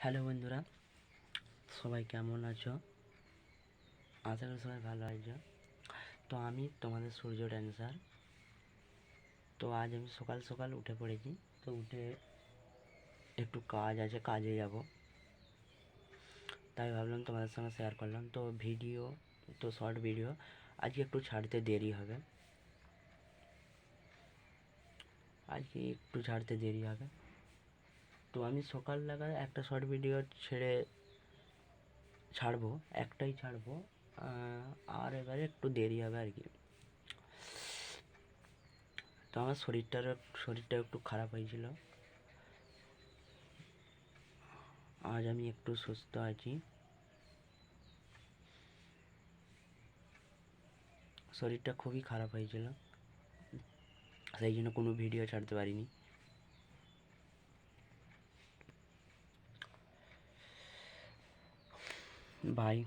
Hello বন্ধুরা, সবাই কেমন আছো? আশা করি সবাই ভালো আছো। তো আমি তোমাদের সূর্য ড্যান্সার। তো আজ আমি সকাল সকাল উঠে পড়েছি। তো উঠে একটু কাজ আছে, কাজে যাব, তাই ভাবলাম তোমাদের সঙ্গে শেয়ার করলাম। তো ভিডিও, তো শর্ট ভিডিও আজকে একটু ছাড়তে দেরি হবে। তো আমি সকাল লাগায় একটা শর্ট ভিডিও ছাড়বো, একটাই ছাড়বো। আর এবারে একটু দেরি হবে আর কি। তো আমার শরীরটা একটু খারাপ হয়েছিল। আজ আমি একটু সুস্থ আছি। শরীরটা খুবই খারাপ হয়েছিল, সেই জন্য কোনো ভিডিও ছাড়তে পারিনি। বাই।